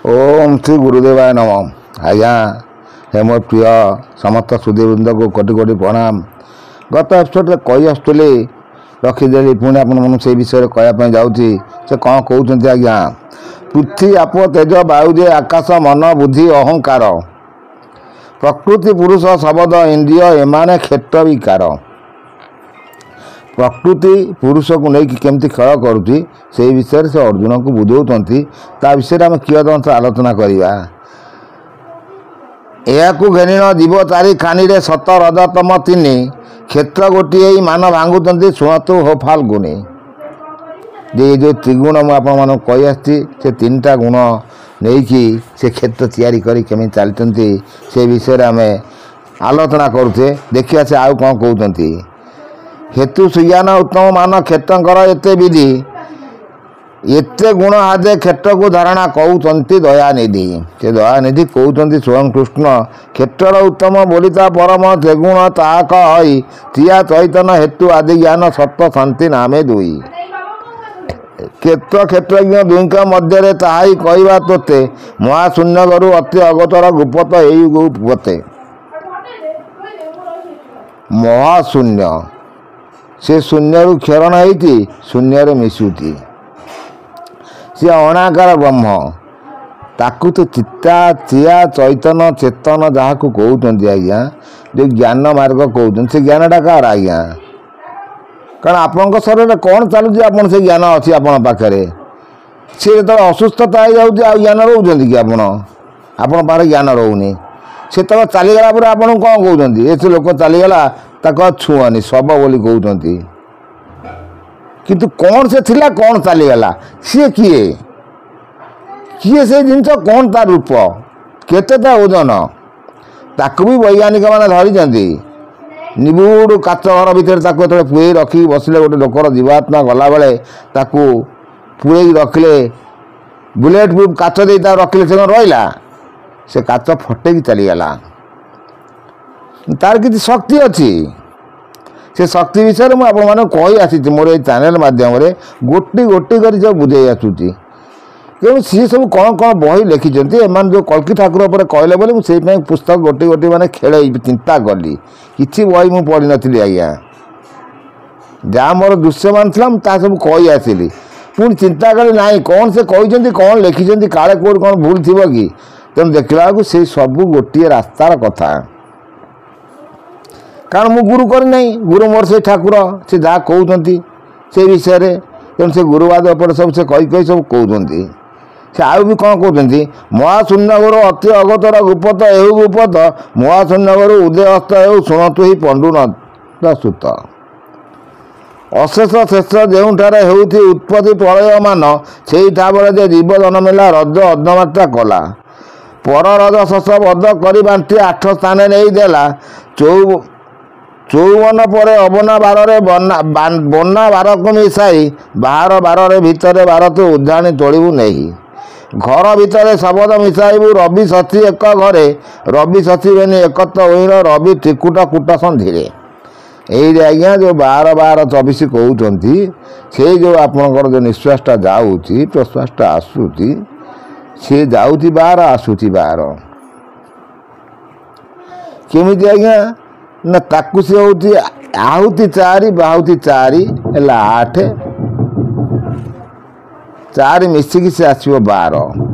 ओम श्री गुरुदेवाय नम। आज्ञा हे मोर प्रिय समस्त सुधीवृंद को कोटि कोटि प्रणाम। गत एपिसोड कही आसुली रखीदेली पुणी आपण से विषय कहवाई जाऊँगी से कौन कहते आज्ञा पृथ्वी आप तेज वायुजे आकाश मन बुद्धि अहंकार प्रकृति पुरुष शब्द इंद्रिय एमाने क्षेत्र विकार प्रकृति पुरुष को लेकिन केमती खेल करुँची से विषय से अर्जुन को बुझाऊँच ता विषय आम कियदंश आलोचना करवा। यह घेन जीव चारि खानी सत रजतम तीन क्षेत्र गोटे मान भांगुंट शुणु हो फाल्गुनी जे जो त्रिगुण मुझे कही आसी से तीन टा गुण नहीं कि से क्षेत्र तैयारी करी केमी चलती से विषय आम आलोचना करुचे। देखिए से आउ कौन कहते हेतु सुज्ञान उत्तम मान क्षेत्रकर एते विधि एते गुण हादे क्षेत्र को धारणा कहते दयानिधि से दयानिधि कहते स्वयं कृष्ण क्षेत्र उत्तम बोलिता परम त्रिगुण ता कही थिया चैतन हेतु आदि ज्ञान सत्य शांति नामे दुई क्षेत्र क्षेत्रज्ञ दुईका मध्य ताही कहवा तोते महाशून्य गरु अति अगतर गुप्त यही गुपते महाशून्य से शून्य क्षरण होती शून्य मिशुति सी अनाकार ब्रह्म ताकू तो चित्ता चिया चैतन चेतन जहाँ को कहते आज्ञा जो ज्ञान मार्ग कहते से ज्ञानटा कार आज्ञा कारण आपण शरीर कौन चलुची आप से ज्ञान अच्छी आपण पाखे सी जो असुस्थता हो जाए ज्ञान रोच कि आपण पाखे ज्ञान रोनी से तक चलीगला पर आपन कौन कहते ऐसे लोक चलीगला ताको छुआनी सब बोली कहते किंतु कौन से थिला कौन चलीगला सी किए किए से जिनस कौन तार रूप केते ता ओजन ताकू भी वैज्ञानिक मैंने धरी निबुड़ काच घर भितर पुए रखी बसिले गोटे लोकर जीवात्मा गला बेले ताकू पुए रखिले बुलेट प्रूफ काच दे रखिले से रहा से काच फटेक चलीगला तार किसी शक्ति अच्छी से शक्ति विषय में आपने कही आसी मोर ये चैनल माध्यम गोटी गोटी कर सब बुझे आसूँ क्यों सी सब कौन कौन बही लिखिं एम जो कल्कि ठाकुर पर कहले बोले मुझे पुस्तक गोटी गोटी मैंने खेल चिंता कली कि बही मुझे पढ़ी नी आज्ञा जहाँ मोर दृश्यमान था सब कही आसली पुणी चिंता कली ना कौन से कहते कौन लिखिं काले कौट कौन भूल थी कि तेणु देखला बेलू से सब गोटे रास्तार कथा कारण मु गुरु करना गुरु मोर से ठाकुर से जहाँ कहते से विषय तेणु से गुरुवाद पर सब से कही सब कहते से आउ भी कौन कहते महाशून्य गुरु अति अगतर गुपत एहु गुपत महाशून्य गुरु उदयस्त एहु शुणतु ही पंडुन सुत अशेष शेष जोठारे होती उत्पत्ति प्रलयमान से ठावर जे जीव जन्मिला रज अधमात्रा कला पर रज शस बध कर बांटी 8 स्थान नहीं देला 54 पर अबना बारे बना बार को मिसाई बाहर बारे भितर बार तो उद्धाणी तोड़ू नहीं घर भितर शबद मिसाइबू रवि सची एक घरे रवि सची बेनी एकत्र होइन रवि त्रिकुट कूट संधि ये आज्ञा जो 12-12-24 कहते से जो आपंकर जो निश्वासटा जाऊँगी प्रश्वासटा आसूची सी जाऊँगी 12 आसूची 12 केमी आज्ञा ना ताकू सी हूँ आहुति 4 बाहुति 4 है 8 4 मिसिकी से आसो 12